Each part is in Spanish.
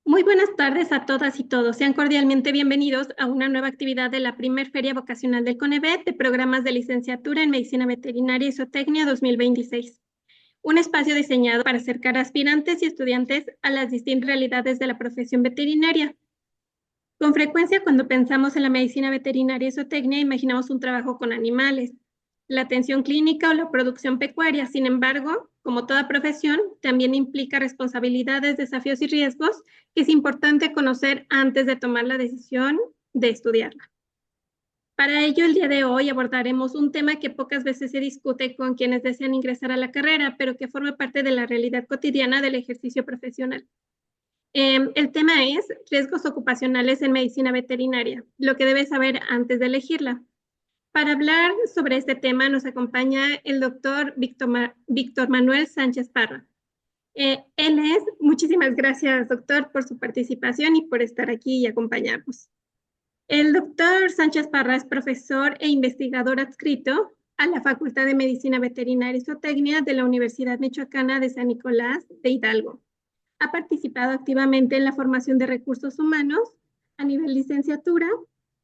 Muy buenas tardes a todas y todos. Sean cordialmente bienvenidos a una nueva actividad de la primer Feria Vocacional del CONEVET de programas de licenciatura en Medicina Veterinaria y Zootecnia 2026. Un espacio diseñado para acercar a aspirantes y estudiantes a las distintas realidades de la profesión veterinaria. Con frecuencia, cuando pensamos en la medicina veterinaria y zootecnia, imaginamos un trabajo con animales, la atención clínica o la producción pecuaria. Sin embargo, como toda profesión, también implica responsabilidades, desafíos y riesgos que es importante conocer antes de tomar la decisión de estudiarla. Para ello, el día de hoy abordaremos un tema que pocas veces se discute con quienes desean ingresar a la carrera, pero que forma parte de la realidad cotidiana del ejercicio profesional. El tema es riesgos ocupacionales en medicina veterinaria, lo que debes saber antes de elegirla. Para hablar sobre este tema nos acompaña el doctor Víctor Manuel Sánchez Parra. Muchísimas gracias, doctor, por su participación y por estar aquí y acompañarnos. El doctor Sánchez Parra es profesor e investigador adscrito a la Facultad de Medicina Veterinaria y Zootecnia de la Universidad Michoacana de San Nicolás de Hidalgo. Ha participado activamente en la formación de recursos humanos a nivel licenciatura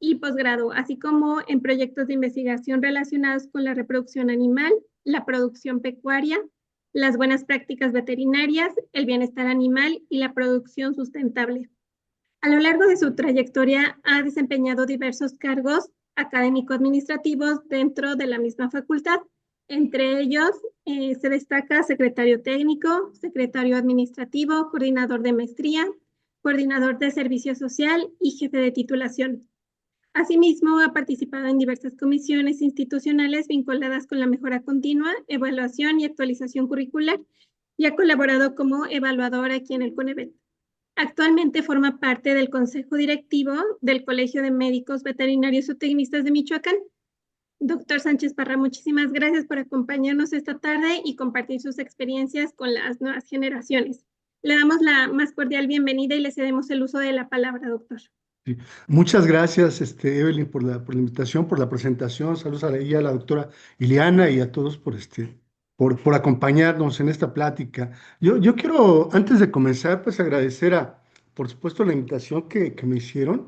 y posgrado, así como en proyectos de investigación relacionados con la reproducción animal, la producción pecuaria, las buenas prácticas veterinarias, el bienestar animal y la producción sustentable. A lo largo de su trayectoria ha desempeñado diversos cargos académico-administrativos dentro de la misma facultad. Entre ellos se destaca secretario técnico, secretario administrativo, coordinador de maestría, coordinador de servicio social y jefe de titulación. Asimismo, ha participado en diversas comisiones institucionales vinculadas con la mejora continua, evaluación y actualización curricular y ha colaborado como evaluador aquí en el CONEVET. Actualmente forma parte del Consejo Directivo del Colegio de Médicos Veterinarios Zootecnistas de Michoacán. Doctor Sánchez Parra, muchísimas gracias por acompañarnos esta tarde y compartir sus experiencias con las nuevas generaciones. Le damos la más cordial bienvenida y le cedemos el uso de la palabra, doctor. Sí. Muchas gracias, Evelyn, por la invitación, por la presentación. Saludos a la doctora Ileana y a todos por acompañarnos en esta plática. Yo quiero, antes de comenzar, pues agradecer por supuesto, la invitación que me hicieron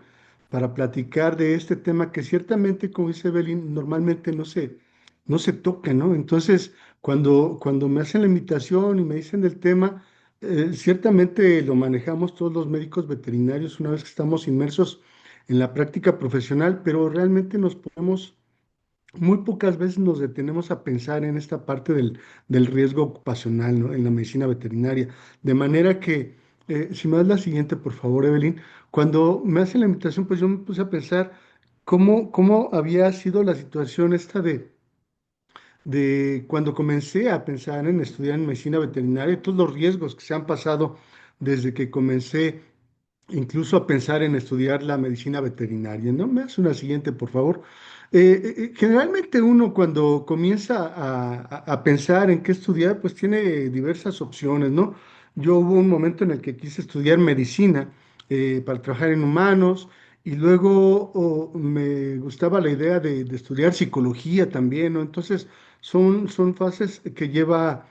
para platicar de este tema que ciertamente, como dice Evelyn, normalmente no se toca, ¿no? Entonces, cuando me hacen la invitación y me dicen del tema, ciertamente lo manejamos todos los médicos veterinarios una vez que estamos inmersos en la práctica profesional, pero realmente muy pocas veces nos detenemos a pensar en esta parte del riesgo ocupacional, ¿no? En la medicina veterinaria. De manera que, si me das la siguiente, por favor, Evelyn, cuando me hacen la invitación, pues yo me puse a pensar cómo había sido la situación esta de cuando comencé a pensar en estudiar en medicina veterinaria, todos los riesgos que se han pasado desde que comencé incluso a pensar en estudiar la medicina veterinaria, ¿no? Me hace una siguiente, por favor. Generalmente uno cuando comienza a pensar en qué estudiar, pues tiene diversas opciones, ¿no? Yo hubo un momento en el que quise estudiar medicina para trabajar en humanos y luego me gustaba la idea de estudiar psicología también, ¿no? Entonces son fases que lleva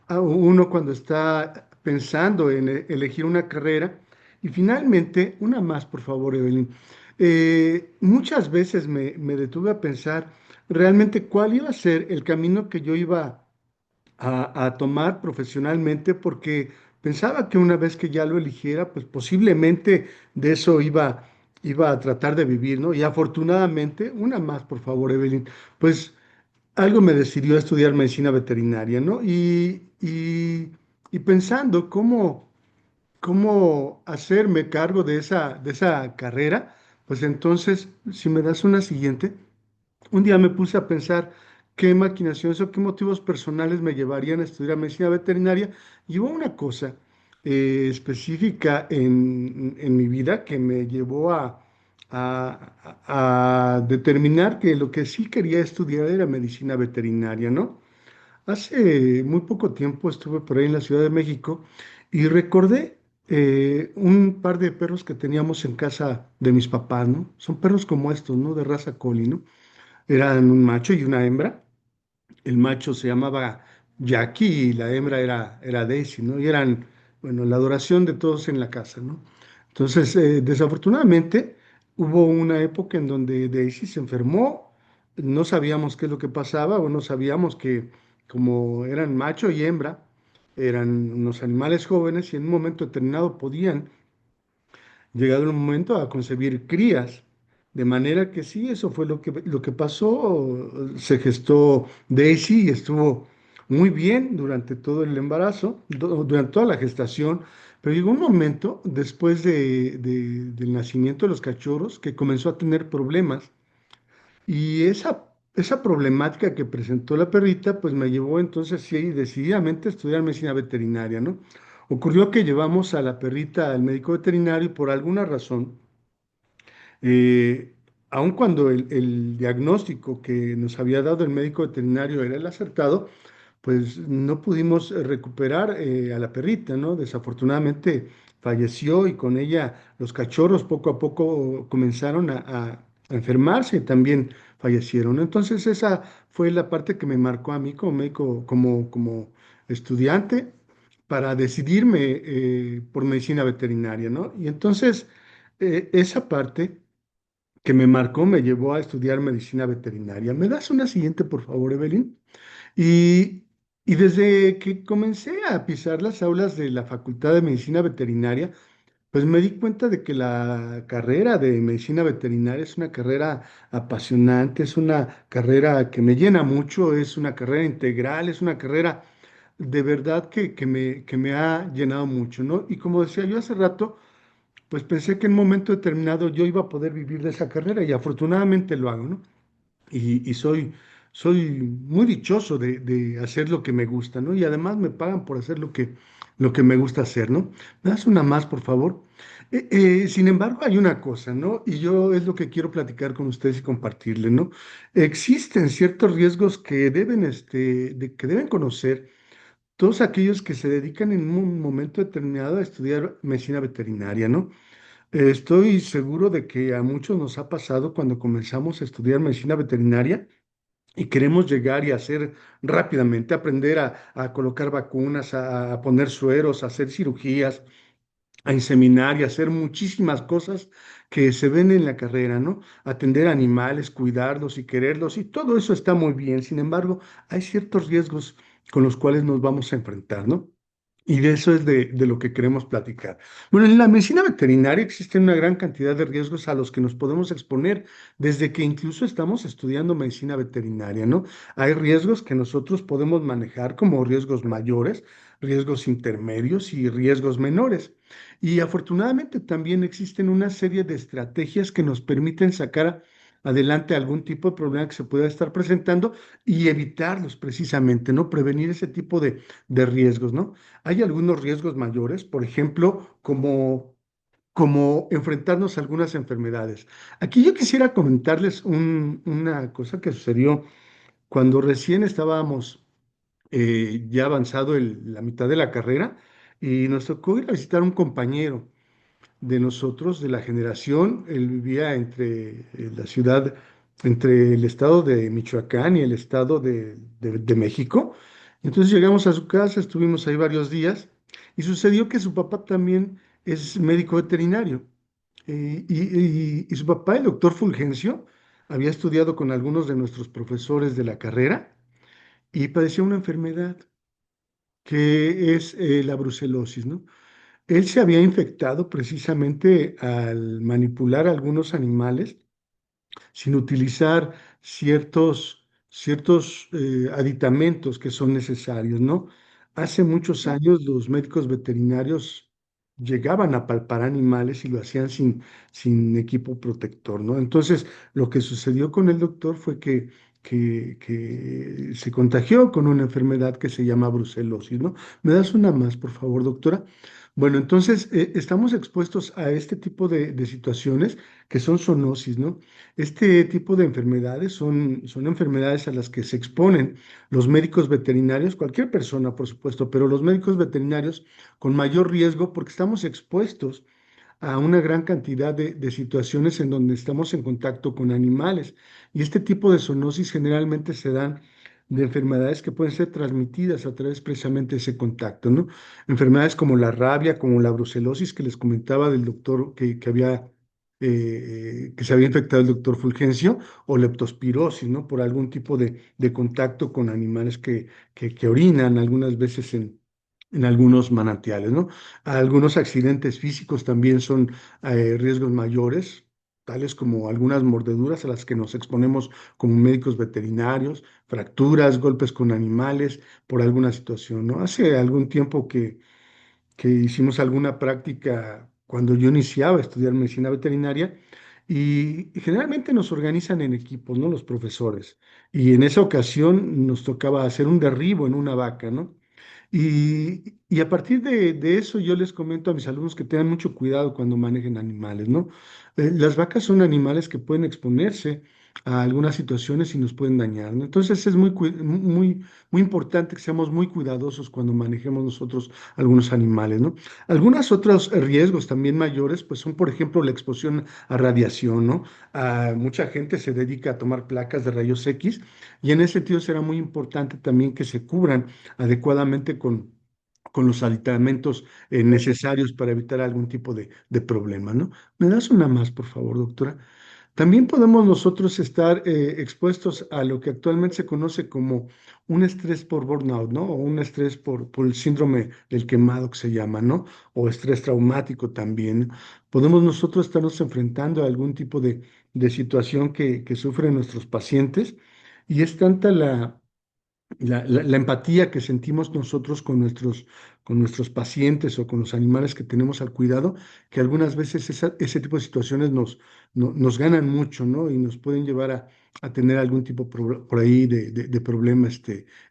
a uno cuando está pensando en elegir una carrera. Y finalmente, una más, por favor, Evelyn. Muchas veces me detuve a pensar realmente cuál iba a ser el camino que yo iba a tomar profesionalmente, porque pensaba que una vez que ya lo eligiera, pues posiblemente de eso iba a tratar de vivir, ¿no? Y afortunadamente, una más, por favor, Evelyn, pues algo me decidió a estudiar medicina veterinaria, ¿no? Y pensando cómo hacerme cargo de esa carrera, pues entonces, si me das una siguiente, un día me puse a pensar qué maquinaciones o qué motivos personales me llevarían a estudiar medicina veterinaria. Y hubo una cosa específica en mi vida que me llevó a determinar que lo que sí quería estudiar era medicina veterinaria, ¿no? Hace muy poco tiempo estuve por ahí en la Ciudad de México y recordé un par de perros que teníamos en casa de mis papás, ¿no? Son perros como estos, ¿no? De raza collie, ¿no? Eran un macho y una hembra. El macho se llamaba Jackie y la hembra era Daisy, ¿no? Y eran bueno, la adoración de todos en la casa, ¿no? Entonces, desafortunadamente, hubo una época en donde Daisy se enfermó, no sabíamos qué es lo que pasaba, o no sabíamos que como eran macho y hembra, eran unos animales jóvenes y en un momento determinado podían, llegado el momento, a concebir crías. De manera que sí, eso fue lo que pasó. Se gestó Daisy y estuvo muy bien durante todo el embarazo, durante toda la gestación, pero llegó un momento después del nacimiento de los cachorros que comenzó a tener problemas y esa problemática que presentó la perrita, pues me llevó entonces sí, decididamente a estudiar medicina veterinaria, ¿no? Ocurrió que llevamos a la perrita al médico veterinario y por alguna razón, eh, aun cuando el diagnóstico que nos había dado el médico veterinario era el acertado, pues no pudimos recuperar a la perrita, ¿no? Desafortunadamente falleció y con ella los cachorros poco a poco comenzaron a enfermarse y también fallecieron. Entonces esa fue la parte que me marcó a mí como médico, como estudiante para decidirme por medicina veterinaria, ¿no? Y entonces esa parte que me marcó me llevó a estudiar medicina veterinaria. ¿Me das una siguiente, por favor, Evelyn? Y, y desde que comencé a pisar las aulas de la Facultad de Medicina Veterinaria, pues me di cuenta de que la carrera de medicina veterinaria es una carrera apasionante, es una carrera que me llena mucho, es una carrera integral, es una carrera de verdad que me ha llenado mucho, ¿no? Y como decía yo hace rato, pues pensé que en un momento determinado yo iba a poder vivir de esa carrera y afortunadamente lo hago, ¿no? Y soy muy dichoso de hacer lo que me gusta, ¿no? Y además me pagan por hacer lo que me gusta hacer, ¿no? ¿Me das una más, por favor? Sin embargo, hay una cosa, ¿no? Y yo es lo que quiero platicar con ustedes y compartirles, ¿no? Existen ciertos riesgos que deben conocer todos aquellos que se dedican en un momento determinado a estudiar medicina veterinaria, ¿no? Estoy seguro de que a muchos nos ha pasado cuando comenzamos a estudiar medicina veterinaria y queremos llegar y hacer rápidamente, aprender a colocar vacunas, a poner sueros, a hacer cirugías, a inseminar y hacer muchísimas cosas que se ven en la carrera, ¿no? Atender animales, cuidarlos y quererlos, y todo eso está muy bien. Sin embargo, hay ciertos riesgos con los cuales nos vamos a enfrentar, ¿no? Y de eso es de lo que queremos platicar. Bueno, en la medicina veterinaria existen una gran cantidad de riesgos a los que nos podemos exponer desde que incluso estamos estudiando medicina veterinaria, ¿no? Hay riesgos que nosotros podemos manejar como riesgos mayores, riesgos intermedios y riesgos menores. Y afortunadamente también existen una serie de estrategias que nos permiten sacar adelante algún tipo de problema que se pueda estar presentando y evitarlos precisamente, ¿no? Prevenir ese tipo de riesgos, ¿no? Hay algunos riesgos mayores, por ejemplo, como enfrentarnos a algunas enfermedades. Aquí yo quisiera comentarles una cosa que sucedió cuando recién estábamos ya avanzado la mitad de la carrera y nos tocó ir a visitar un compañero de nosotros, de la generación. Él vivía entre el estado de Michoacán y el estado de México. Entonces llegamos a su casa, estuvimos ahí varios días y sucedió que su papá también es médico veterinario. Y su papá, el doctor Fulgencio, había estudiado con algunos de nuestros profesores de la carrera y padeció una enfermedad que es la brucelosis, ¿no? Él se había infectado precisamente al manipular algunos animales sin utilizar ciertos aditamentos que son necesarios, ¿no? Hace muchos años los médicos veterinarios llegaban a palpar animales y lo hacían sin equipo protector, ¿no? Entonces, lo que sucedió con el doctor fue que se contagió con una enfermedad que se llama brucelosis, ¿no? ¿Me das una más, por favor, doctora? Bueno, entonces estamos expuestos a este tipo de situaciones que son zoonosis, ¿no? Este tipo de enfermedades son enfermedades a las que se exponen los médicos veterinarios, cualquier persona, por supuesto, pero los médicos veterinarios con mayor riesgo porque estamos expuestos a una gran cantidad de situaciones en donde estamos en contacto con animales. Y este tipo de zoonosis generalmente se dan de enfermedades que pueden ser transmitidas a través precisamente de ese contacto, ¿no? Enfermedades como la rabia, como la brucelosis que les comentaba del doctor que se había infectado el doctor Fulgencio, o leptospirosis, ¿no? Por algún tipo de contacto con animales que orinan algunas veces en algunos manantiales, ¿no? Algunos accidentes físicos también son riesgos mayores, tales como algunas mordeduras a las que nos exponemos como médicos veterinarios, fracturas, golpes con animales por alguna situación, ¿no? Hace algún tiempo que hicimos alguna práctica cuando yo iniciaba a estudiar medicina veterinaria y generalmente nos organizan en equipos, ¿no? Los profesores. Y en esa ocasión nos tocaba hacer un derribo en una vaca, ¿no? Y a partir de eso yo les comento a mis alumnos que tengan mucho cuidado cuando manejen animales, ¿no? Las vacas son animales que pueden exponerse a algunas situaciones y nos pueden dañar, ¿no? Entonces es muy importante que seamos muy cuidadosos cuando manejemos nosotros algunos animales, ¿no? Algunos otros riesgos también mayores, pues son, por ejemplo, la exposición a radiación, ¿no? Mucha gente se dedica a tomar placas de rayos X y en ese sentido será muy importante también que se cubran adecuadamente con los aditamentos necesarios para evitar algún tipo de problema, ¿no? ¿Me das una más, por favor, doctora? También podemos nosotros estar expuestos a lo que actualmente se conoce como un estrés por burnout, ¿no? O un estrés por el síndrome del quemado que se llama, ¿no? O estrés traumático también. Podemos nosotros estarnos enfrentando a algún tipo de situación que sufren nuestros pacientes y es tanta la empatía que sentimos nosotros con nuestros pacientes o con los animales que tenemos al cuidado, que algunas veces ese tipo de situaciones nos ganan mucho, ¿no? Y nos pueden llevar a tener algún tipo por ahí de problema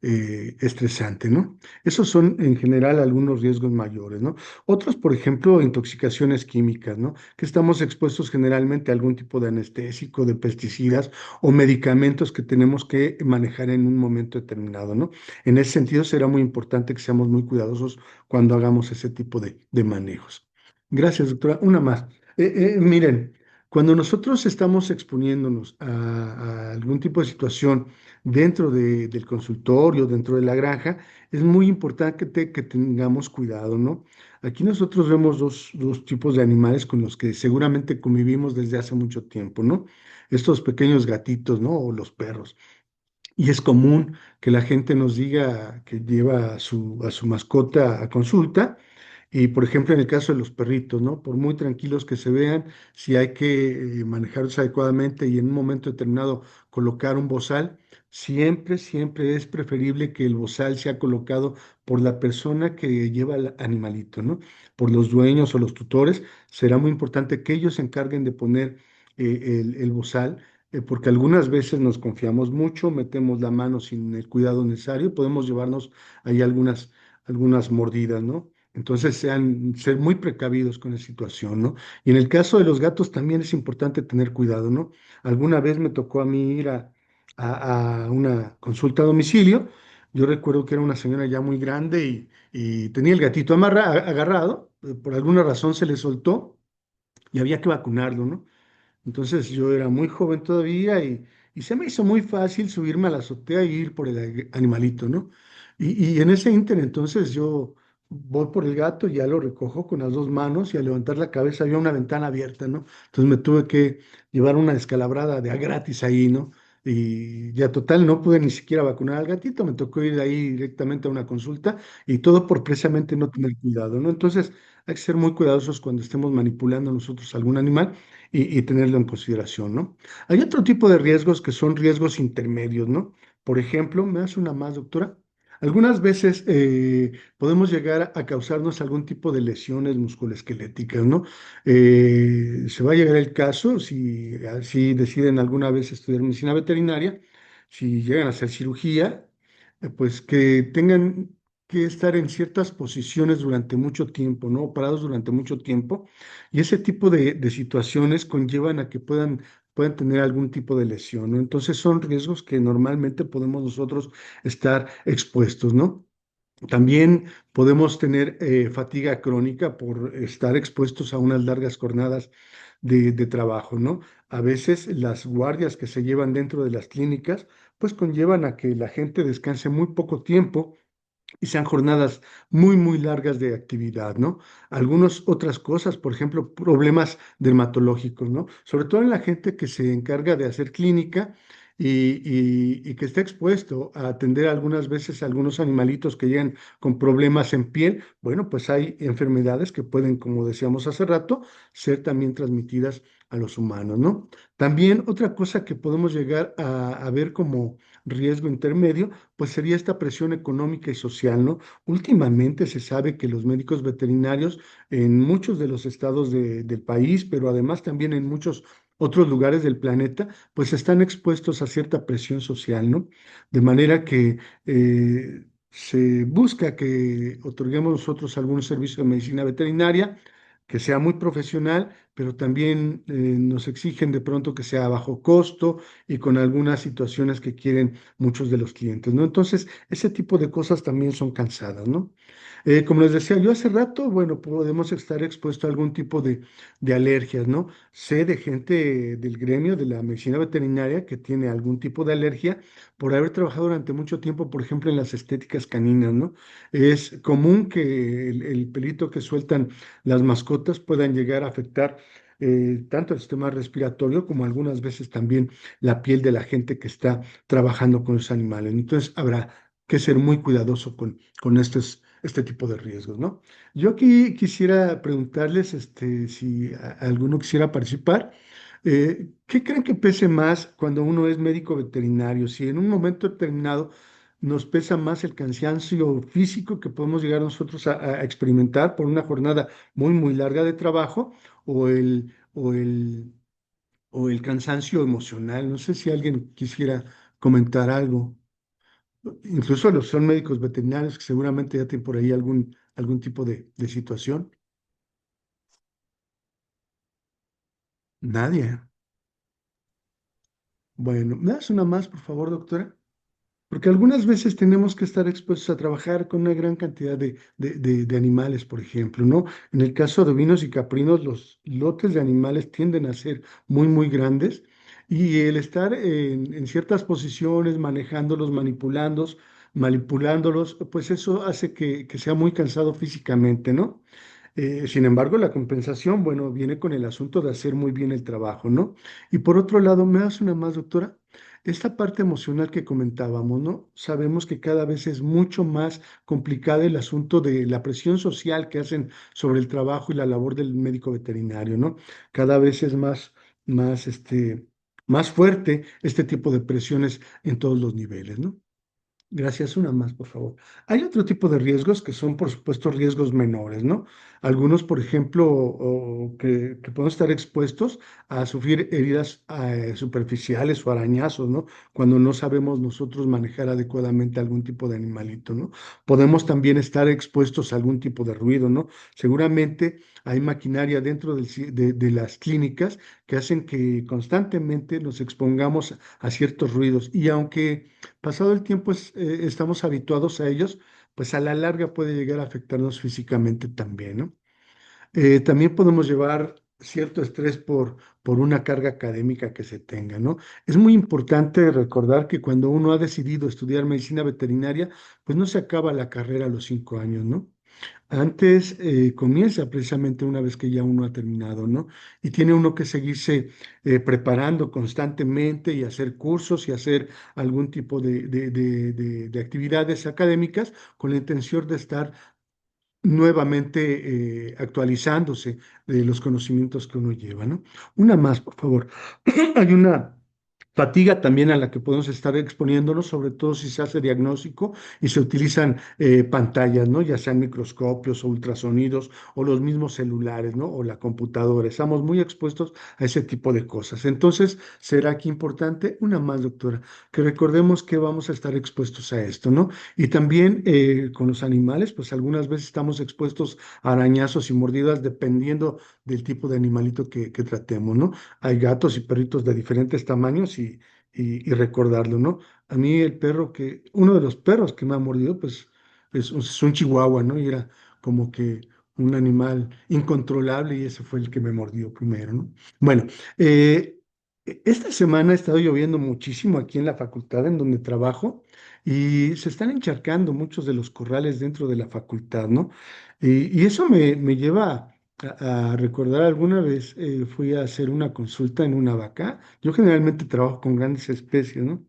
estresante, ¿no? Esos son en general algunos riesgos mayores, ¿no? Otros, por ejemplo, intoxicaciones químicas, ¿no? Que estamos expuestos generalmente a algún tipo de anestésico, de pesticidas o medicamentos que tenemos que manejar en un momento determinado, ¿no? En ese sentido, será muy importante que seamos muy cuidadosos cuando hagamos ese tipo de manejos. Gracias, doctora. Una más. Miren, cuando nosotros estamos exponiéndonos a algún tipo de situación dentro del consultorio, dentro de la granja, es muy importante que tengamos cuidado, ¿no? Aquí nosotros vemos dos tipos de animales con los que seguramente convivimos desde hace mucho tiempo, ¿no? Estos pequeños gatitos, ¿no? O los perros. Y es común que la gente nos diga que lleva a su mascota a consulta. Y por ejemplo, en el caso de los perritos, ¿no? Por muy tranquilos que se vean, si hay que manejarlos adecuadamente y en un momento determinado colocar un bozal, siempre es preferible que el bozal sea colocado por la persona que lleva al animalito, ¿no? Por los dueños o los tutores. Será muy importante que ellos se encarguen de poner el bozal porque algunas veces nos confiamos mucho, metemos la mano sin el cuidado necesario, podemos llevarnos ahí algunas mordidas, ¿no? Entonces, ser muy precavidos con la situación, ¿no? Y en el caso de los gatos también es importante tener cuidado, ¿no? Alguna vez me tocó a mí ir a una consulta a domicilio. Yo recuerdo que era una señora ya muy grande y tenía el gatito agarrado, por alguna razón se le soltó y había que vacunarlo, ¿no? Entonces yo era muy joven todavía y se me hizo muy fácil subirme a la azotea e ir por el animalito, ¿no? Y en ese ínter entonces yo voy por el gato, ya lo recojo con las dos manos y al levantar la cabeza había una ventana abierta, ¿no? Entonces me tuve que llevar una descalabrada de a gratis ahí, ¿no? Y ya total no pude ni siquiera vacunar al gatito, me tocó ir ahí directamente a una consulta y todo por precisamente no tener cuidado, ¿no? Entonces hay que ser muy cuidadosos cuando estemos manipulando nosotros algún animal y tenerlo en consideración, ¿no? Hay otro tipo de riesgos que son riesgos intermedios, ¿no? Por ejemplo, ¿me hace una más, doctora? Algunas veces podemos llegar a causarnos algún tipo de lesiones musculoesqueléticas, ¿no? Se va a llegar el caso, si así deciden alguna vez estudiar medicina veterinaria, si llegan a hacer cirugía, pues que tengan que estar en ciertas posiciones durante mucho tiempo, ¿no? Parados durante mucho tiempo y ese tipo de situaciones conllevan a que puedan tener algún tipo de lesión, ¿no? Entonces son riesgos que normalmente podemos nosotros estar expuestos, ¿no? También podemos tener fatiga crónica por estar expuestos a unas largas jornadas de trabajo, ¿no? A veces las guardias que se llevan dentro de las clínicas pues conllevan a que la gente descanse muy poco tiempo y sean jornadas muy, muy largas de actividad, ¿no? Algunas otras cosas, por ejemplo, problemas dermatológicos, ¿no? Sobre todo en la gente que se encarga de hacer clínica y que está expuesto a atender algunas veces a algunos animalitos que llegan con problemas en piel. Bueno, pues hay enfermedades que pueden, como decíamos hace rato, ser también transmitidas a los humanos, ¿no? También otra cosa que podemos llegar a ver como riesgo intermedio pues sería esta presión económica y social, ¿no? Últimamente se sabe que los médicos veterinarios en muchos de los estados del país, pero además también en muchos otros lugares del planeta, pues están expuestos a cierta presión social, ¿no? De manera que se busca que otorguemos nosotros algún servicio de medicina veterinaria que sea muy profesional, pero también nos exigen de pronto que sea a bajo costo y con algunas situaciones que quieren muchos de los clientes, ¿no? Entonces, ese tipo de cosas también son cansadas, ¿no? Como les decía yo hace rato, bueno, podemos estar expuestos a algún tipo de alergias, ¿no? Sé de gente del gremio de la medicina veterinaria que tiene algún tipo de alergia por haber trabajado durante mucho tiempo, por ejemplo, en las estéticas caninas, ¿no? Es común que el pelito que sueltan las mascotas puedan llegar a afectar tanto el sistema respiratorio como algunas veces también la piel de la gente que está trabajando con los animales. Entonces habrá que ser muy cuidadoso con este tipo de riesgos, ¿no? Yo aquí quisiera preguntarles si alguno quisiera participar. ¿Qué creen que pese más cuando uno es médico veterinario? Si en un momento determinado nos pesa más el cansancio físico que podemos llegar nosotros a experimentar por una jornada muy, muy larga de trabajo o el cansancio emocional. No sé si alguien quisiera comentar algo. Incluso los son médicos veterinarios que seguramente ya tienen por ahí algún tipo de situación. Nadie. Bueno, ¿me das una más, por favor, doctora? Porque algunas veces tenemos que estar expuestos a trabajar con una gran cantidad de animales, por ejemplo, ¿no? En el caso de ovinos y caprinos, los lotes de animales tienden a ser muy, muy grandes y el estar en ciertas posiciones, manejándolos, manipulándolos, pues eso hace que sea muy cansado físicamente, ¿no? Sin embargo, la compensación, bueno, viene con el asunto de hacer muy bien el trabajo, ¿no? Y por otro lado, ¿me das una más, doctora? Esta parte emocional que comentábamos, ¿no? Sabemos que cada vez es mucho más complicado el asunto de la presión social que hacen sobre el trabajo y la labor del médico veterinario, ¿no? Cada vez es más, más fuerte este tipo de presiones en todos los niveles, ¿no? Gracias, una más, por favor. Hay otro tipo de riesgos que son, por supuesto, riesgos menores, ¿no? Algunos, por ejemplo, que pueden estar expuestos a sufrir heridas superficiales o arañazos, ¿no? Cuando no sabemos nosotros manejar adecuadamente algún tipo de animalito, ¿no? Podemos también estar expuestos a algún tipo de ruido, ¿no? Seguramente hay maquinaria dentro de las clínicas que hacen que constantemente nos expongamos a ciertos ruidos y aunque pasado el tiempo estamos habituados a ellos, pues a la larga puede llegar a afectarnos físicamente también, ¿no? También podemos llevar cierto estrés por una carga académica que se tenga, ¿no? Es muy importante recordar que cuando uno ha decidido estudiar medicina veterinaria, pues no se acaba la carrera a los 5 años, ¿no? Antes comienza precisamente una vez que ya uno ha terminado, ¿no? Y tiene uno que seguirse preparando constantemente y hacer cursos y hacer algún tipo de actividades académicas con la intención de estar nuevamente actualizándose de los conocimientos que uno lleva, ¿no? Una más, por favor. Hay una fatiga también a la que podemos estar exponiéndonos, sobre todo si se hace diagnóstico y se utilizan pantallas, ¿no? Ya sean microscopios o ultrasonidos o los mismos celulares, ¿no? O la computadora. Estamos muy expuestos a ese tipo de cosas. Entonces, será aquí importante una más, doctora, que recordemos que vamos a estar expuestos a esto, ¿no? Y también con los animales, pues algunas veces estamos expuestos a arañazos y mordidas dependiendo del tipo de animalito que tratemos, ¿no? Hay gatos y perritos de diferentes tamaños y recordarlo, ¿no? A mí uno de los perros que me ha mordido, pues es un chihuahua, ¿no? Y era como que un animal incontrolable y ese fue el que me mordió primero, ¿no? Bueno, Esta semana ha estado lloviendo muchísimo aquí en la facultad en donde trabajo y se están encharcando muchos de los corrales dentro de la facultad, ¿no? Y eso me lleva a recordar alguna vez fui a hacer una consulta en una vaca. Yo generalmente trabajo con grandes especies, ¿no?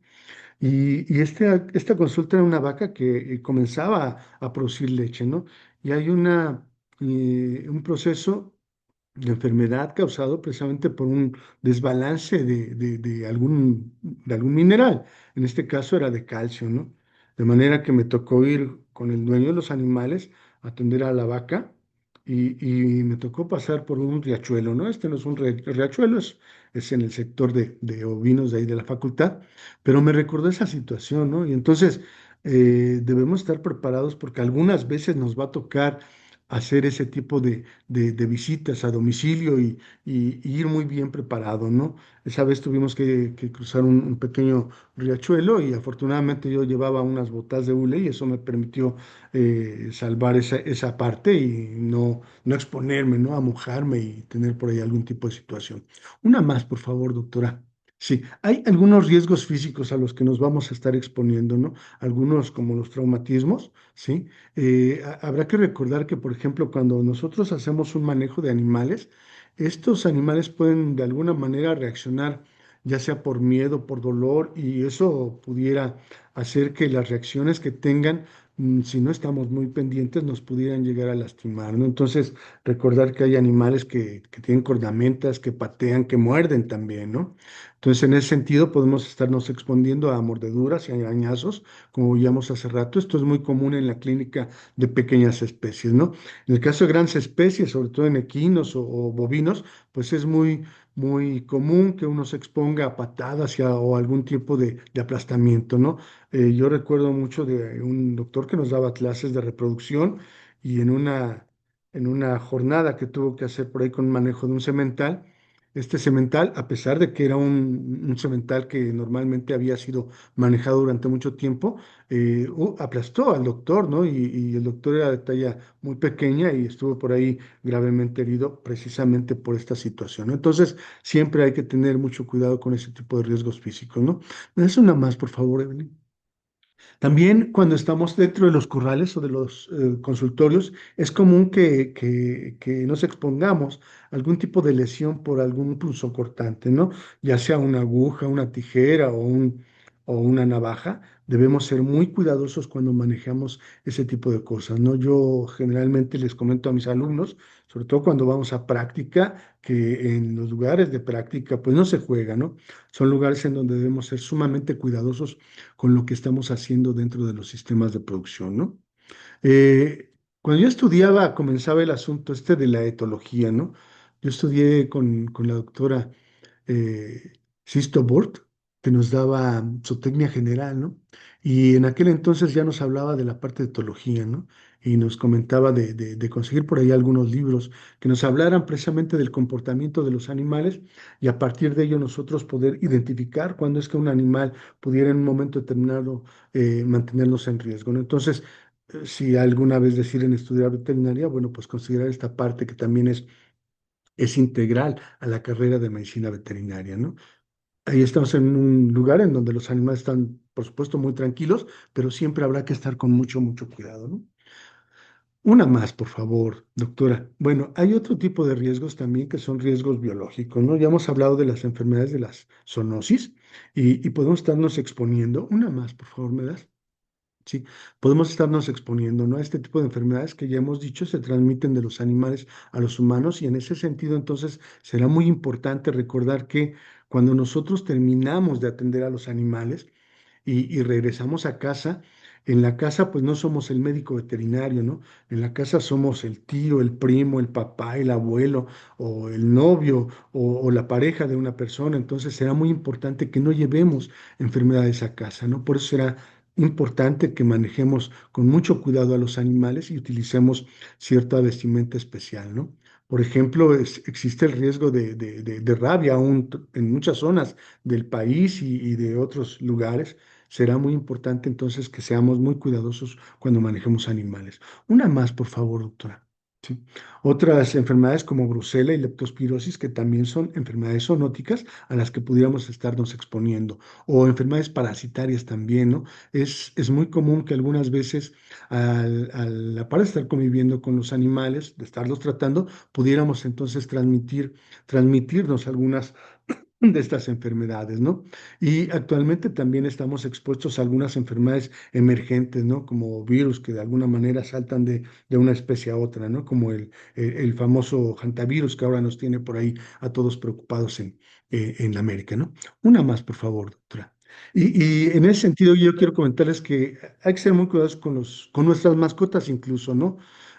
Esta consulta era una vaca que comenzaba a producir leche, ¿no? Y hay un proceso de enfermedad causado precisamente por un desbalance de algún mineral. En este caso era de calcio, ¿no? De manera que me tocó ir con el dueño de los animales a atender a la vaca y me tocó pasar por un riachuelo, ¿no? Este no es un riachuelo, es en el sector de ovinos de ahí de la facultad, pero me recordó esa situación, ¿no? Y entonces debemos estar preparados porque algunas veces nos va a tocar hacer ese tipo de visitas a domicilio y ir muy bien preparado, ¿no? Esa vez tuvimos que cruzar un pequeño riachuelo y afortunadamente yo llevaba unas botas de hule y eso me permitió salvar esa parte y no exponerme, ¿no? A mojarme y tener por ahí algún tipo de situación. Una más, por favor, doctora. Sí, hay algunos riesgos físicos a los que nos vamos a estar exponiendo, ¿no? Algunos como los traumatismos, ¿sí? Habrá que recordar que, por ejemplo, cuando nosotros hacemos un manejo de animales, estos animales pueden de alguna manera reaccionar, ya sea por miedo, por dolor, y eso pudiera hacer que las reacciones que tengan, si no estamos muy pendientes, nos pudieran llegar a lastimar, ¿no? Entonces, recordar que hay animales que tienen cornamentas, que patean, que muerden también, ¿no? Entonces, en ese sentido, podemos estarnos exponiendo a mordeduras y arañazos como veíamos hace rato. Esto es muy común en la clínica de pequeñas especies, ¿no? En el caso de grandes especies, sobre todo en equinos o bovinos, pues es muy común que uno se exponga a patadas o algún tipo de aplastamiento, ¿no? Yo recuerdo mucho de un doctor que nos daba clases de reproducción y en una jornada que tuvo que hacer por ahí con manejo de un semental, este semental, a pesar de que era un semental que normalmente había sido manejado durante mucho tiempo, aplastó al doctor, ¿no? Y el doctor era de talla muy pequeña y estuvo por ahí gravemente herido precisamente por esta situación, ¿no? Entonces, siempre hay que tener mucho cuidado con ese tipo de riesgos físicos, ¿no? ¿Me das una más, por favor, Evelyn? También cuando estamos dentro de los corrales o de los consultorios, es común que nos expongamos a algún tipo de lesión por algún punzocortante, ¿no? Ya sea una aguja, una tijera o una navaja. Debemos ser muy cuidadosos cuando manejamos ese tipo de cosas, ¿no? Yo generalmente les comento a mis alumnos, sobre todo cuando vamos a práctica, que en los lugares de práctica pues no se juega, ¿no? Son lugares en donde debemos ser sumamente cuidadosos con lo que estamos haciendo dentro de los sistemas de producción, ¿no? Cuando yo estudiaba, comenzaba el asunto este de la etología, ¿no? Yo estudié con la doctora eh, Sisto Bort, que nos daba zootecnia general, ¿no? Y en aquel entonces ya nos hablaba de la parte de etología, ¿no? Y nos comentaba de conseguir por ahí algunos libros que nos hablaran precisamente del comportamiento de los animales y a partir de ello nosotros poder identificar cuándo es que un animal pudiera en un momento determinado mantenernos en riesgo, ¿no? Entonces, si alguna vez deciden estudiar veterinaria, bueno, pues considerar esta parte que también es integral a la carrera de medicina veterinaria, ¿no? Ahí estamos en un lugar en donde los animales están, por supuesto, muy tranquilos, pero siempre habrá que estar con mucho cuidado, ¿no? Una más, por favor, doctora. Bueno, hay otro tipo de riesgos también que son riesgos biológicos, ¿no? Ya hemos hablado de las enfermedades de las zoonosis y podemos estarnos exponiendo. Una más, por favor, ¿me das? Sí, podemos estarnos exponiendo, ¿no? A este tipo de enfermedades que ya hemos dicho se transmiten de los animales a los humanos y en ese sentido entonces será muy importante recordar que cuando nosotros terminamos de atender a los animales y regresamos a casa, en la casa pues no somos el médico veterinario, ¿no? En la casa somos el tío, el primo, el papá, el abuelo o el novio o la pareja de una persona, entonces será muy importante que no llevemos enfermedades a casa, ¿no? Por eso será importante que manejemos con mucho cuidado a los animales y utilicemos cierta vestimenta especial, ¿no? Por ejemplo, existe el riesgo de rabia aún en muchas zonas del país y de otros lugares. Será muy importante entonces que seamos muy cuidadosos cuando manejemos animales. Una más, por favor, doctora. Sí. Otras enfermedades como brucela y leptospirosis, que también son enfermedades zoonóticas a las que pudiéramos estarnos exponiendo, o enfermedades parasitarias también, ¿no? Es muy común que algunas veces, al la par de estar conviviendo con los animales, de estarlos tratando, pudiéramos entonces transmitirnos algunas de estas enfermedades, ¿no? Y actualmente también estamos expuestos a algunas enfermedades emergentes, ¿no? Como virus que de alguna manera saltan de una especie a otra, ¿no? Como el famoso hantavirus que ahora nos tiene por ahí a todos preocupados en América, ¿no? Una más, por favor, doctora. Y en ese sentido yo quiero comentarles que hay que ser muy cuidadosos con nuestras mascotas incluso, ¿no?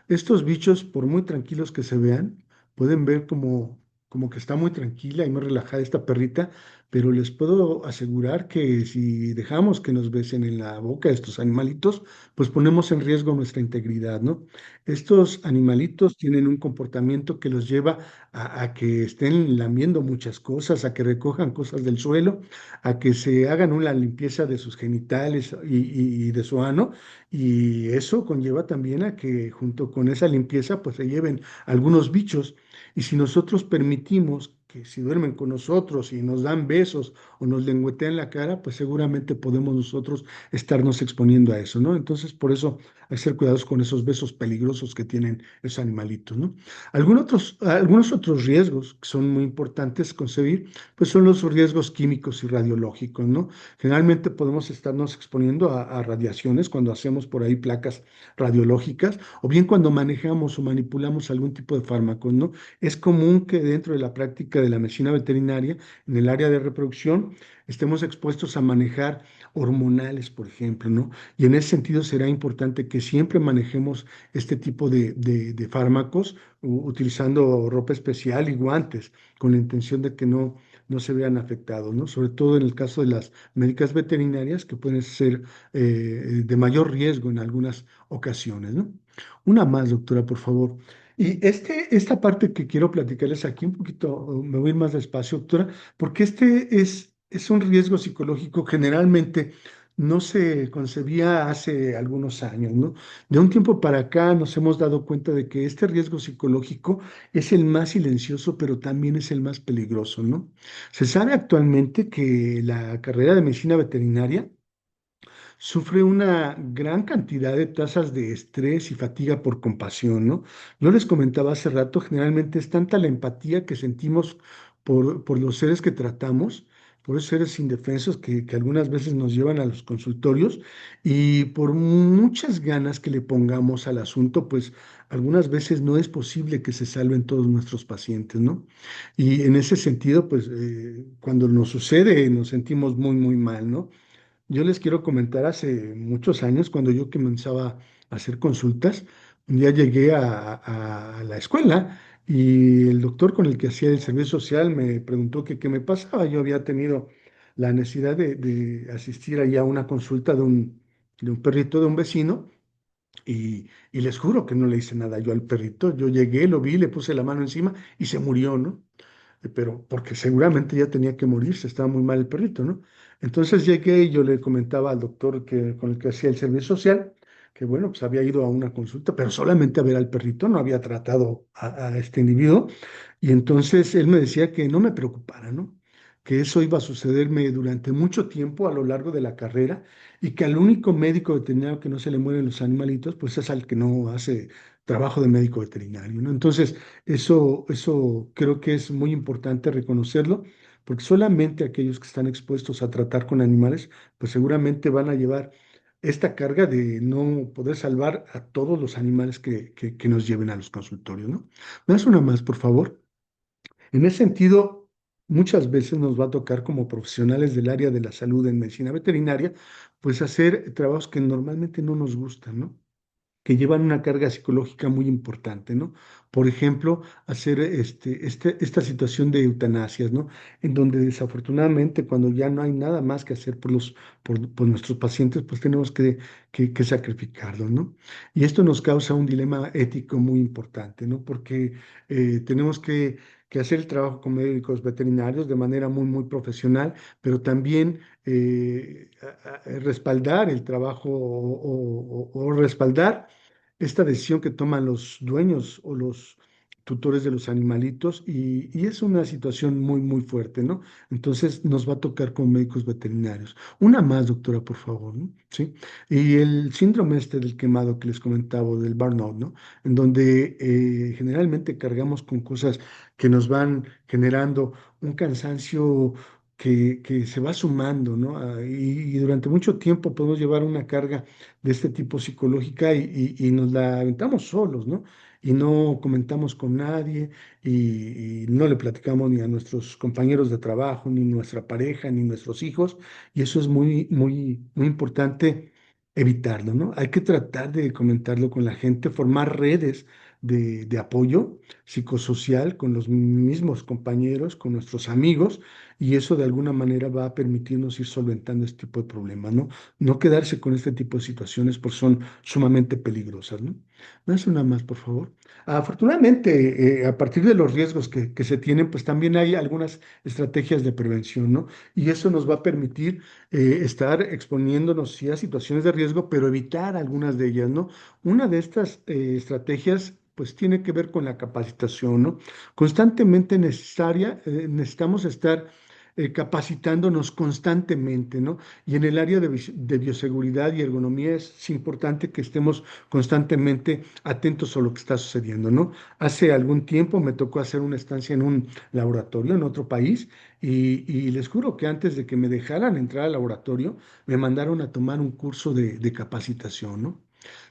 Estos bichos, por muy tranquilos que se vean, pueden ver como que está muy tranquila y muy relajada esta perrita, pero les puedo asegurar que si dejamos que nos besen en la boca estos animalitos, pues ponemos en riesgo nuestra integridad, ¿no? Estos animalitos tienen un comportamiento que los lleva a que estén lamiendo muchas cosas, a que recojan cosas del suelo, a que se hagan una limpieza de sus genitales y de su ano, y eso conlleva también a que junto con esa limpieza, pues se lleven algunos bichos. Y si nosotros permitimos que si duermen con nosotros y nos dan besos o nos lengüetean la cara, pues seguramente podemos nosotros estarnos exponiendo a eso, ¿no? Entonces, por eso hay que ser cuidadosos con esos besos peligrosos que tienen esos animalitos, ¿no? Algunos otros riesgos que son muy importantes concebir, pues son los riesgos químicos y radiológicos, ¿no? Generalmente podemos estarnos exponiendo a radiaciones cuando hacemos por ahí placas radiológicas o bien cuando manejamos o manipulamos algún tipo de fármacos, ¿no? Es común que dentro de la práctica de la medicina veterinaria, en el área de reproducción, estemos expuestos a manejar hormonales, por ejemplo, ¿no? Y en ese sentido será importante que siempre manejemos este tipo de fármacos utilizando ropa especial y guantes, con la intención de que no se vean afectados, ¿no? Sobre todo en el caso de las médicas veterinarias, que pueden ser de mayor riesgo en algunas ocasiones, ¿no? Una más, doctora, por favor. Y esta parte que quiero platicarles aquí un poquito, me voy a ir más despacio, doctora, porque es un riesgo psicológico generalmente no se concebía hace algunos años, ¿no? De un tiempo para acá nos hemos dado cuenta de que este riesgo psicológico es el más silencioso, pero también es el más peligroso, ¿no? Se sabe actualmente que la carrera de medicina veterinaria sufre una gran cantidad de tasas de estrés y fatiga por compasión, ¿no? Yo les comentaba hace rato, generalmente es tanta la empatía que sentimos por los seres que tratamos, por esos seres indefensos que algunas veces nos llevan a los consultorios y por muchas ganas que le pongamos al asunto, pues algunas veces no es posible que se salven todos nuestros pacientes, ¿no? Y en ese sentido, pues cuando nos sucede nos sentimos muy, muy mal, ¿no? Yo les quiero comentar hace muchos años, cuando yo comenzaba a hacer consultas, un día llegué a la escuela y el doctor con el que hacía el servicio social me preguntó que qué me pasaba. Yo había tenido la necesidad de asistir allá a una consulta de un perrito de un vecino y les juro que no le hice nada yo al perrito. Yo llegué, lo vi, le puse la mano encima y se murió, ¿no? Pero porque seguramente ya tenía que morirse, estaba muy mal el perrito, ¿no? Entonces llegué y yo le comentaba al doctor con el que hacía el servicio social que, bueno, pues había ido a una consulta, pero solamente a ver al perrito, no había tratado a este individuo. Y entonces él me decía que no me preocupara, ¿no? Que eso iba a sucederme durante mucho tiempo a lo largo de la carrera y que al único médico veterinario que no se le mueren los animalitos, pues es al que no hace trabajo de médico veterinario, ¿no? Entonces, eso creo que es muy importante reconocerlo, porque solamente aquellos que están expuestos a tratar con animales, pues seguramente van a llevar esta carga de no poder salvar a todos los animales que nos lleven a los consultorios, ¿no? ¿Me das una más, por favor? En ese sentido, muchas veces nos va a tocar como profesionales del área de la salud en medicina veterinaria, pues hacer trabajos que normalmente no nos gustan, ¿no? Que llevan una carga psicológica muy importante, ¿no? Por ejemplo, hacer esta situación de eutanasias, ¿no? En donde desafortunadamente cuando ya no hay nada más que hacer por nuestros pacientes, pues tenemos que sacrificarlos, ¿no? Y esto nos causa un dilema ético muy importante, ¿no? Porque tenemos que hacer el trabajo con médicos veterinarios de manera muy, muy profesional, pero también respaldar el trabajo o respaldar esta decisión que toman los dueños o los tutores de los animalitos y es una situación muy, muy fuerte, ¿no? Entonces nos va a tocar como médicos veterinarios. Una más, doctora, por favor, ¿no? Sí. Y el síndrome este del quemado que les comentaba, del burnout, ¿no? En donde generalmente cargamos con cosas que nos van generando un cansancio que se va sumando, ¿no? Y durante mucho tiempo podemos llevar una carga de este tipo psicológica y nos la aventamos solos, ¿no? Y no comentamos con nadie y no le platicamos ni a nuestros compañeros de trabajo, ni nuestra pareja, ni nuestros hijos, y eso es muy, muy, muy importante evitarlo, ¿no? Hay que tratar de comentarlo con la gente, formar redes de apoyo psicosocial con los mismos compañeros, con nuestros amigos, y eso de alguna manera va a permitirnos ir solventando este tipo de problemas, ¿no? No quedarse con este tipo de situaciones porque son sumamente peligrosas, ¿no? ¿Me das una más, por favor? Afortunadamente, a partir de los riesgos que se tienen, pues también hay algunas estrategias de prevención, ¿no? Y eso nos va a permitir estar exponiéndonos sí a situaciones de riesgo, pero evitar algunas de ellas, ¿no? Una de estas estrategias pues tiene que ver con la capacitación, ¿no? Constantemente necesitamos estar capacitándonos constantemente, ¿no? Y en el área de bioseguridad y ergonomía es importante que estemos constantemente atentos a lo que está sucediendo, ¿no? Hace algún tiempo me tocó hacer una estancia en un laboratorio en otro país y les juro que antes de que me dejaran entrar al laboratorio, me mandaron a tomar un curso de capacitación, ¿no?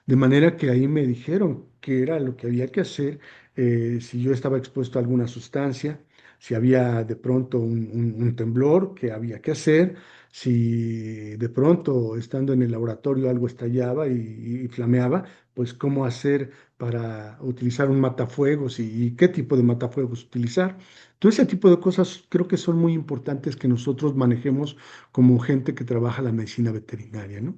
De manera que ahí me dijeron qué era lo que había que hacer si yo estaba expuesto a alguna sustancia, si había de pronto un temblor, qué había que hacer, si de pronto estando en el laboratorio algo estallaba y flameaba, pues cómo hacer para utilizar un matafuegos y qué tipo de matafuegos utilizar. Todo ese tipo de cosas creo que son muy importantes que nosotros manejemos como gente que trabaja la medicina veterinaria, ¿no?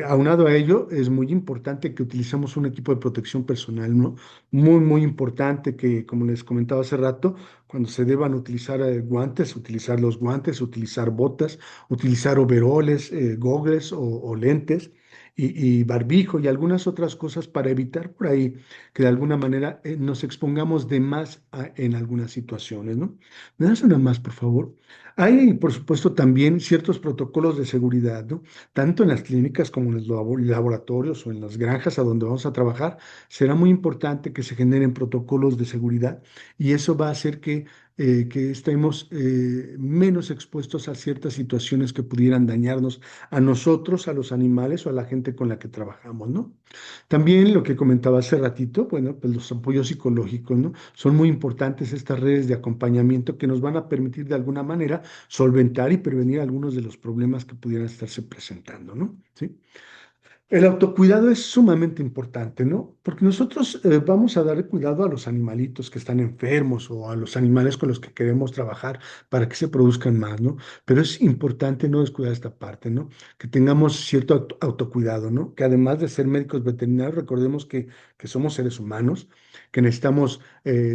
Aunado a ello, es muy importante que utilicemos un equipo de protección personal, ¿no? Muy, muy importante que, como les comentaba hace rato, cuando se deban utilizar guantes, utilizar los guantes, utilizar botas, utilizar overoles, gogles o lentes y barbijo y algunas otras cosas para evitar por ahí que de alguna manera nos expongamos de más en algunas situaciones, ¿no? ¿Me das una más, por favor? Hay, por supuesto, también ciertos protocolos de seguridad, ¿no? Tanto en las clínicas como en los laboratorios o en las granjas a donde vamos a trabajar, será muy importante que se generen protocolos de seguridad y eso va a hacer que estemos menos expuestos a ciertas situaciones que pudieran dañarnos a nosotros, a los animales o a la gente con la que trabajamos, ¿no? También lo que comentaba hace ratito, bueno, pues los apoyos psicológicos, ¿no? Son muy importantes estas redes de acompañamiento que nos van a permitir de alguna manera solventar y prevenir algunos de los problemas que pudieran estarse presentando, ¿no? ¿Sí? El autocuidado es sumamente importante, ¿no? Porque nosotros vamos a dar cuidado a los animalitos que están enfermos o a los animales con los que queremos trabajar para que se produzcan más, ¿no? Pero es importante no descuidar esta parte, ¿no? Que tengamos cierto autocuidado, ¿no? Que además de ser médicos veterinarios, recordemos que somos seres humanos, que necesitamos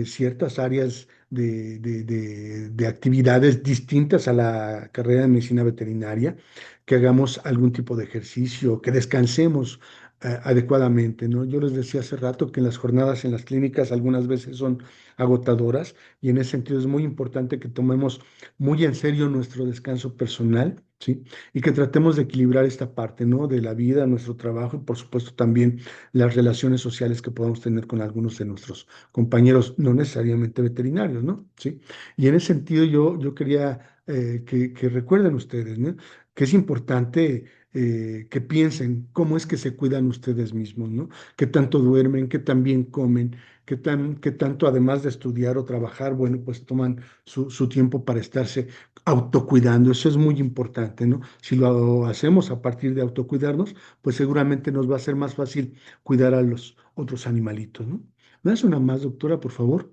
ciertas áreas de actividades distintas a la carrera de medicina veterinaria, que hagamos algún tipo de ejercicio, que descansemos adecuadamente, ¿no? Yo les decía hace rato que en las jornadas en las clínicas algunas veces son agotadoras y en ese sentido es muy importante que tomemos muy en serio nuestro descanso personal, ¿sí? Y que tratemos de equilibrar esta parte, ¿no? De la vida, nuestro trabajo y por supuesto también las relaciones sociales que podamos tener con algunos de nuestros compañeros, no necesariamente veterinarios, ¿no? ¿Sí? Y en ese sentido yo quería que recuerden ustedes, ¿no? Que es importante que piensen cómo es que se cuidan ustedes mismos, ¿no? Qué tanto duermen, qué tan bien comen, qué tanto además de estudiar o trabajar, bueno, pues toman su tiempo para estarse autocuidando. Eso es muy importante, ¿no? Si lo hacemos a partir de autocuidarnos, pues seguramente nos va a ser más fácil cuidar a los otros animalitos, ¿no? ¿Me das una más, doctora, por favor?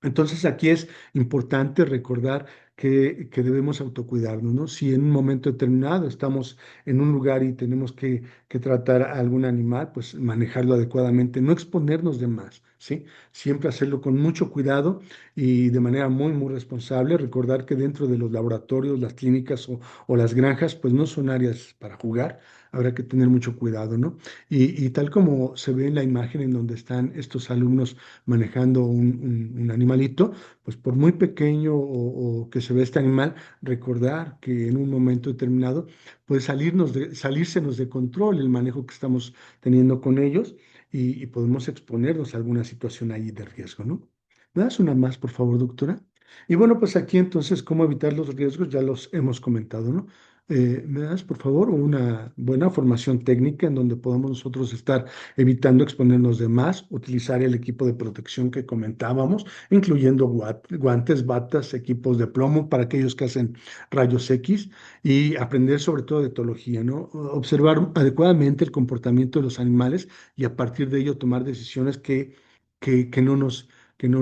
Entonces aquí es importante recordar que debemos autocuidarnos, ¿no? Si en un momento determinado estamos en un lugar y tenemos que tratar a algún animal, pues manejarlo adecuadamente, no exponernos de más, ¿sí? Siempre hacerlo con mucho cuidado y de manera muy, muy responsable. Recordar que dentro de los laboratorios, las clínicas o las granjas, pues no son áreas para jugar, habrá que tener mucho cuidado, ¿no? Y tal como se ve en la imagen en donde están estos alumnos manejando un animalito, pues por muy pequeño o que se ve este animal, recordar que en un momento determinado puede salírsenos de control el manejo que estamos teniendo con ellos y podemos exponernos a alguna situación ahí de riesgo, ¿no? ¿Me das una más, por favor, doctora? Y bueno, pues aquí entonces, ¿cómo evitar los riesgos? Ya los hemos comentado, ¿no? ¿Me das, por favor, una buena formación técnica en donde podamos nosotros estar evitando exponernos de más, utilizar el equipo de protección que comentábamos, incluyendo guantes, batas, equipos de plomo para aquellos que hacen rayos X y aprender sobre todo de etología, ¿no? Observar adecuadamente el comportamiento de los animales y a partir de ello tomar decisiones que que no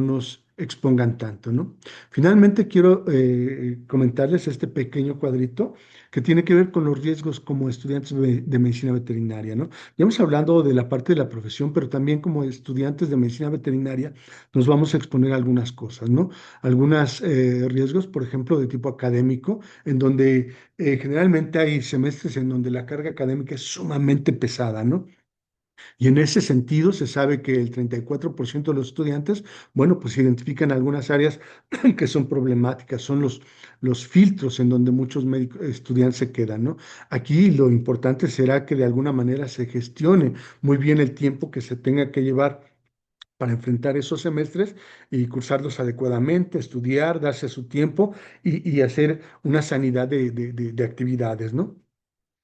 nos expongan tanto, ¿no? Finalmente, quiero comentarles este pequeño cuadrito que tiene que ver con los riesgos como estudiantes de medicina veterinaria, ¿no? Ya hemos hablado de la parte de la profesión, pero también como estudiantes de medicina veterinaria nos vamos a exponer a algunas cosas, ¿no? Algunos riesgos, por ejemplo, de tipo académico, en donde generalmente hay semestres en donde la carga académica es sumamente pesada, ¿no? Y en ese sentido se sabe que el 34% de los estudiantes, bueno, pues identifican algunas áreas que son problemáticas, son los filtros en donde muchos estudiantes se quedan, ¿no? Aquí lo importante será que de alguna manera se gestione muy bien el tiempo que se tenga que llevar para enfrentar esos semestres y cursarlos adecuadamente, estudiar, darse su tiempo y hacer una sanidad de actividades, ¿no?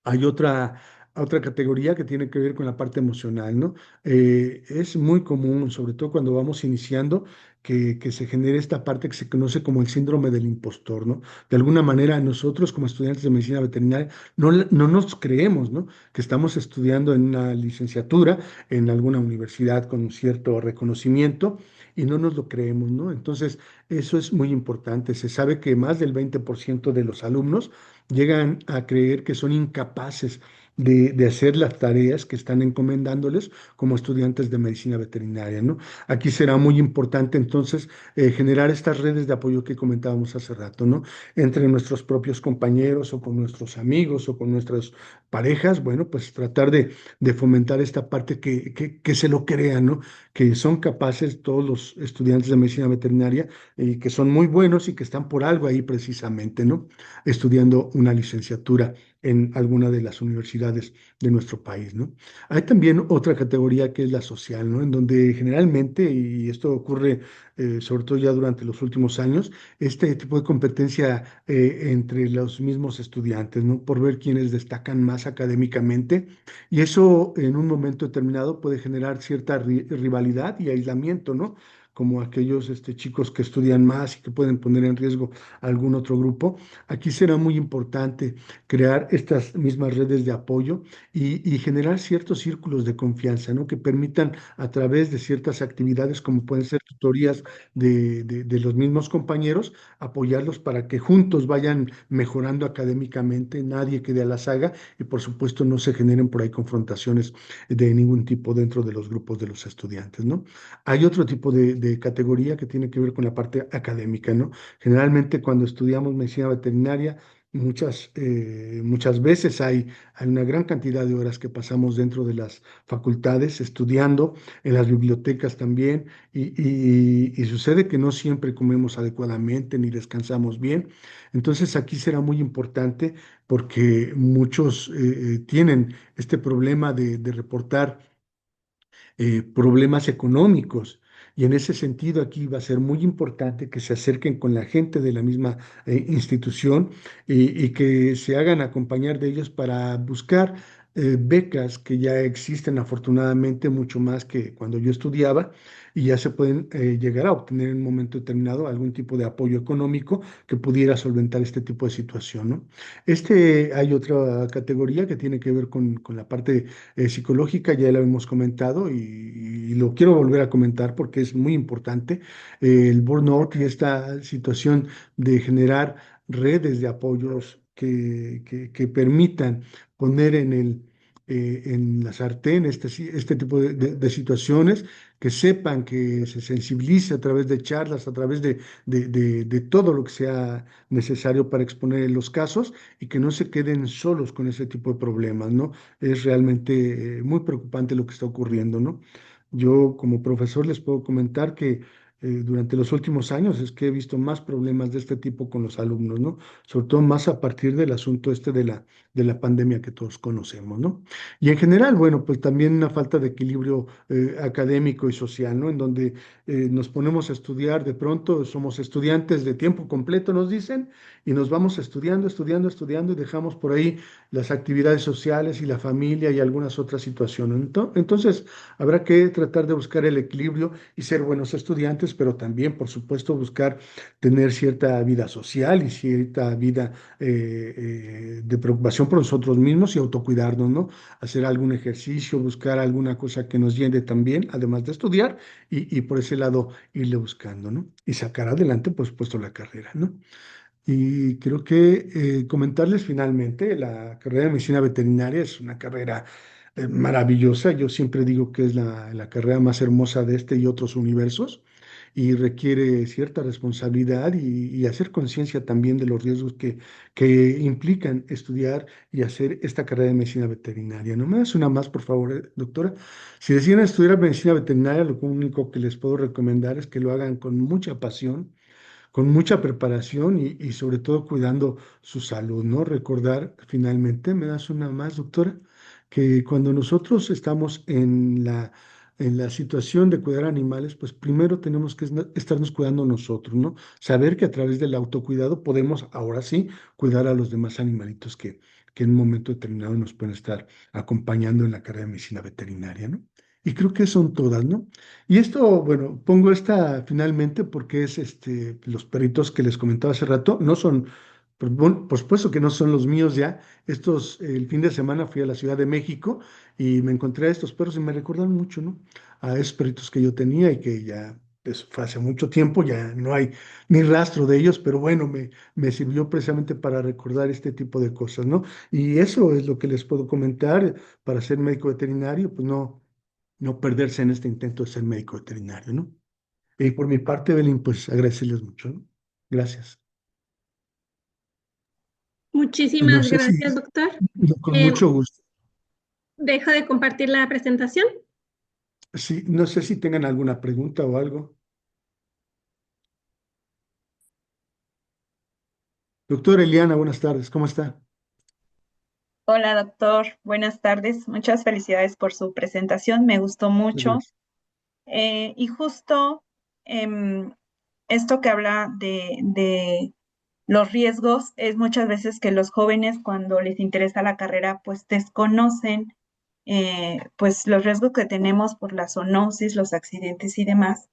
Hay otra categoría que tiene que ver con la parte emocional, ¿no? Es muy común, sobre todo cuando vamos iniciando, que se genere esta parte que se conoce como el síndrome del impostor, ¿no? De alguna manera nosotros como estudiantes de medicina veterinaria no nos creemos, ¿no? Que estamos estudiando en una licenciatura, en alguna universidad con un cierto reconocimiento y no nos lo creemos, ¿no? Entonces, eso es muy importante. Se sabe que más del 20% de los alumnos llegan a creer que son incapaces de hacer las tareas que están encomendándoles como estudiantes de medicina veterinaria, ¿no? Aquí será muy importante entonces generar estas redes de apoyo que comentábamos hace rato, ¿no? Entre nuestros propios compañeros o con nuestros amigos o con nuestras parejas, bueno, pues tratar de fomentar esta parte que se lo crean, ¿no? Que son capaces todos los estudiantes de medicina veterinaria y que son muy buenos y que están por algo ahí precisamente, ¿no? Estudiando una licenciatura en alguna de las universidades de nuestro país, ¿no? Hay también otra categoría que es la social, ¿no? En donde generalmente, y esto ocurre sobre todo ya durante los últimos años, este tipo de competencia entre los mismos estudiantes, ¿no? Por ver quiénes destacan más académicamente, y eso en un momento determinado puede generar cierta rivalidad y aislamiento, ¿no? Como aquellos chicos que estudian más y que pueden poner en riesgo a algún otro grupo. Aquí será muy importante crear estas mismas redes de apoyo y generar ciertos círculos de confianza, ¿no? Que permitan a través de ciertas actividades, como pueden ser tutorías de los mismos compañeros, apoyarlos para que juntos vayan mejorando académicamente, nadie quede a la saga y por supuesto no se generen por ahí confrontaciones de ningún tipo dentro de los grupos de los estudiantes, ¿no? Hay otro tipo de categoría que tiene que ver con la parte académica, ¿no? Generalmente cuando estudiamos medicina veterinaria, muchas veces hay una gran cantidad de horas que pasamos dentro de las facultades estudiando, en las bibliotecas también, y sucede que no siempre comemos adecuadamente ni descansamos bien. Entonces aquí será muy importante porque muchos tienen este problema de reportar problemas económicos. Y en ese sentido, aquí va a ser muy importante que se acerquen con la gente de la misma institución y que se hagan acompañar de ellos para buscar becas que ya existen afortunadamente mucho más que cuando yo estudiaba y ya se pueden llegar a obtener en un momento determinado algún tipo de apoyo económico que pudiera solventar este tipo de situación, ¿no? Hay otra categoría que tiene que ver con la parte psicológica, ya lo hemos comentado y lo quiero volver a comentar porque es muy importante, el burnout y esta situación de generar redes de apoyos que permitan poner en la sartén este tipo de situaciones, que sepan, que se sensibilice a través de charlas, a través de todo lo que sea necesario para exponer los casos y que no se queden solos con ese tipo de problemas, ¿no? Es realmente muy preocupante lo que está ocurriendo, ¿no? Yo como profesor les puedo comentar que durante los últimos años es que he visto más problemas de este tipo con los alumnos, ¿no? Sobre todo más a partir del asunto este de la pandemia que todos conocemos, ¿no? Y en general, bueno, pues también una falta de equilibrio académico y social, ¿no? En donde nos ponemos a estudiar, de pronto somos estudiantes de tiempo completo, nos dicen, y nos vamos estudiando, estudiando, estudiando y dejamos por ahí las actividades sociales y la familia y algunas otras situaciones. Entonces, habrá que tratar de buscar el equilibrio y ser buenos estudiantes, pero también, por supuesto, buscar tener cierta vida social y cierta vida de preocupación por nosotros mismos y autocuidarnos, ¿no? Hacer algún ejercicio, buscar alguna cosa que nos llene también, además de estudiar, y por ese lado irle buscando, ¿no? Y sacar adelante, por supuesto, la carrera, ¿no? Y creo que comentarles finalmente, la carrera de medicina veterinaria es una carrera maravillosa. Yo siempre digo que es la carrera más hermosa de este y otros universos y requiere cierta responsabilidad y hacer conciencia también de los riesgos que implican estudiar y hacer esta carrera de medicina veterinaria. No me das una más, por favor, doctora. Si deciden estudiar medicina veterinaria, lo único que les puedo recomendar es que lo hagan con mucha pasión, con mucha preparación y sobre todo cuidando su salud, ¿no? Recordar finalmente, me das una más, doctora, que cuando nosotros estamos en la situación de cuidar animales, pues primero tenemos que estarnos cuidando nosotros, ¿no? Saber que a través del autocuidado podemos, ahora sí, cuidar a los demás animalitos que en un momento determinado nos pueden estar acompañando en la carrera de medicina veterinaria, ¿no? Y creo que son todas, ¿no? Y esto, bueno, pongo esta finalmente porque es los perritos que les comentaba hace rato, no son, por supuesto que no son los míos ya. El fin de semana fui a la Ciudad de México y me encontré a estos perros y me recordaron mucho, ¿no? A esos perritos que yo tenía y que ya fue hace mucho tiempo, ya no hay ni rastro de ellos, pero bueno, me sirvió precisamente para recordar este tipo de cosas, ¿no? Y eso es lo que les puedo comentar para ser médico veterinario, pues no perderse en este intento de ser médico veterinario, ¿no? Y por mi parte, Belín, pues agradecerles mucho, ¿no? Gracias. Y no Muchísimas sé si, gracias, doctor. con Eh, mucho gusto, Dejo de compartir la presentación. sí, no sé si tengan alguna pregunta o algo. Doctora Eliana, buenas tardes, ¿cómo está? Hola, doctor. Buenas tardes. Muchas felicidades por su presentación. Me gustó mucho. Gracias. Y justo em, esto que habla de los riesgos es muchas veces que los jóvenes cuando les interesa la carrera pues desconocen pues los riesgos que tenemos por la zoonosis, los accidentes y demás,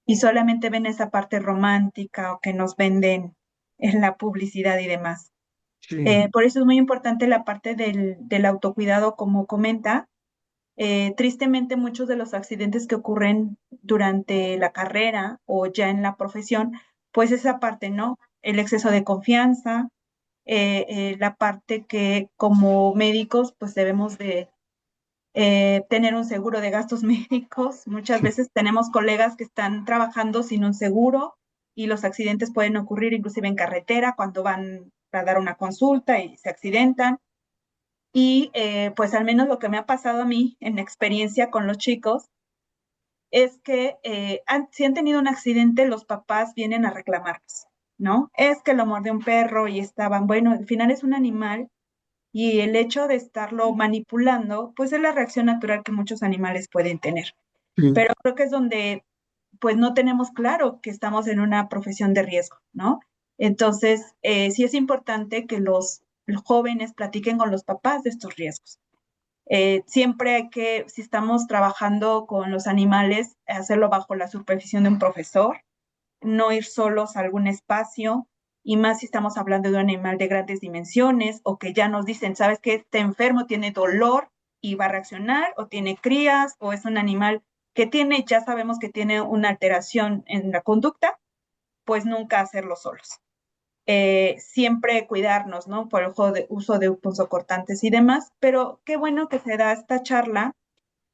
y solamente ven esa parte romántica o que nos venden en la publicidad y demás. Sí, Por eso es muy importante la parte del autocuidado, como comenta. Tristemente, muchos de los accidentes que ocurren durante la carrera o ya en la profesión, pues esa parte, ¿no? El exceso de confianza, la parte que como médicos, pues debemos de tener un seguro de gastos médicos. Muchas sí, veces tenemos colegas que están trabajando sin un seguro y los accidentes pueden ocurrir inclusive en carretera cuando van a dar una consulta y se accidentan. Y pues al menos lo que me ha pasado a mí en experiencia con los chicos es que si han tenido un accidente, los papás vienen a reclamarlos, ¿no? Es que lo mordió un perro y estaban, bueno, al final es un animal y el hecho de estarlo manipulando, pues es la reacción natural que muchos animales pueden tener. sí. Pero creo que es donde pues no tenemos claro que estamos en una profesión de riesgo, ¿no? Entonces, sí es importante que los jóvenes platiquen con los papás de estos riesgos. Siempre hay que, si estamos trabajando con los animales, hacerlo bajo la supervisión de un profesor, no ir solos a algún espacio, y más si estamos hablando de un animal de grandes dimensiones o que ya nos dicen, sabes que este enfermo tiene dolor y va a reaccionar, o tiene crías, o es un animal que tiene, ya sabemos que tiene una alteración en la conducta, pues nunca hacerlo solos. Siempre cuidarnos, ¿no? Por el uso de punzocortantes y demás, pero qué bueno que se da esta charla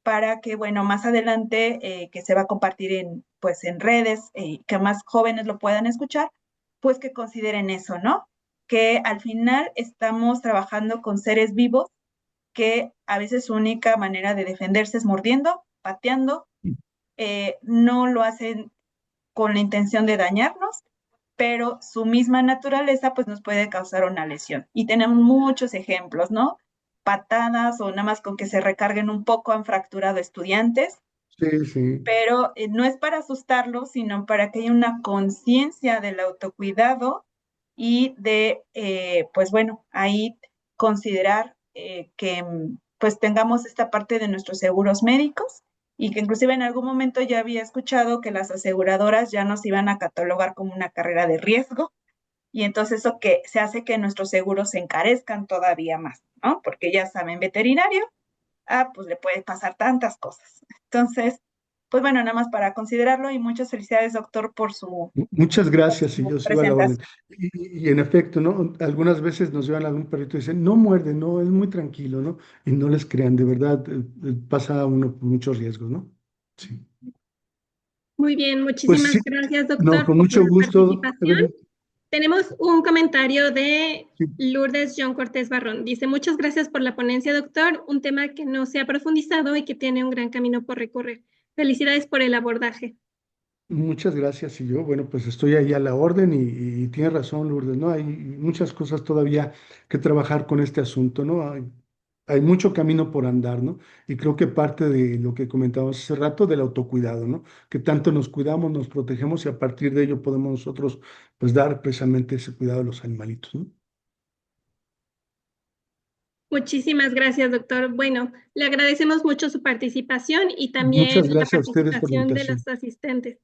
para que, bueno, más adelante, que se va a compartir pues, en redes, que más jóvenes lo puedan escuchar, pues que consideren eso, ¿no? Que al final estamos trabajando con seres vivos que a veces su única manera de defenderse es mordiendo, pateando, no lo hacen con la intención de dañarnos, pero su misma naturaleza pues nos puede causar una lesión. Y tenemos muchos ejemplos, ¿no? Patadas o nada más con que se recarguen un poco han fracturado estudiantes, Sí, sí. pero no es para asustarlos, sino para que haya una conciencia del autocuidado y de, pues bueno, ahí considerar que pues tengamos esta parte de nuestros seguros médicos, y que inclusive en algún momento ya había escuchado que las aseguradoras ya nos iban a catalogar como una carrera de riesgo, y entonces eso que se hace que nuestros seguros se encarezcan todavía más, ¿no? Porque ya saben, veterinario, pues le puede pasar tantas cosas. Entonces, pues bueno, nada más para considerarlo, y muchas felicidades, doctor, Muchas por gracias y su yo sigo a la orden. presentación. Y en efecto, ¿no? Algunas veces nos llevan a algún perrito y dicen, no muerde, no, es muy tranquilo, ¿no? Y no les crean, de verdad, pasa uno por muchos riesgos, ¿no? Sí. Muy bien, Pues muchísimas sí, gracias, no, doctor, con por mucho la gusto, participación. Evelyn. Tenemos un comentario de Sí, Lourdes John Cortés Barrón. Dice, muchas gracias por la ponencia, doctor. Un tema que no se ha profundizado y que tiene un gran camino por recorrer. Felicidades por el abordaje. muchas gracias. Y yo, bueno, pues estoy ahí a la orden y tiene razón, Lourdes, ¿no? Hay muchas cosas todavía que trabajar con este asunto, ¿no? Hay mucho camino por andar, ¿no? Y creo que parte de lo que comentábamos hace rato del autocuidado, ¿no? Que tanto nos cuidamos, nos protegemos y a partir de ello podemos nosotros, pues, dar precisamente ese cuidado a los animalitos, ¿no? Muchísimas gracias, doctor. Bueno, le agradecemos mucho su participación y también Muchas la gracias a ustedes por la participación de invitación. los asistentes.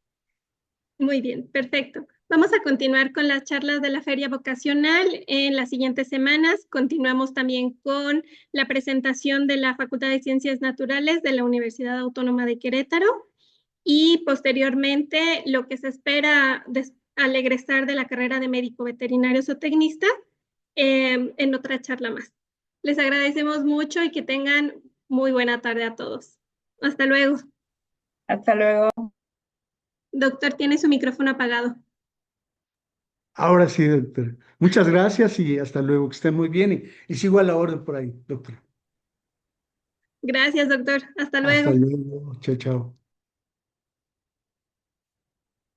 Muy bien, perfecto. Vamos a continuar con las charlas de la Feria Vocacional en las siguientes semanas. Continuamos también con la presentación de la Facultad de Ciencias Naturales de la Universidad Autónoma de Querétaro y posteriormente lo que se espera al egresar de la carrera de médico veterinario zootecnista en otra charla más. Les agradecemos mucho y que tengan muy buena tarde a todos. Hasta luego. Hasta luego. Doctor, tiene su micrófono apagado. Ahora sí, doctor. Muchas gracias y hasta luego, que estén muy bien y sigo a la orden por ahí, doctor. Gracias, doctor. Hasta Hasta luego. luego. Chao, chao.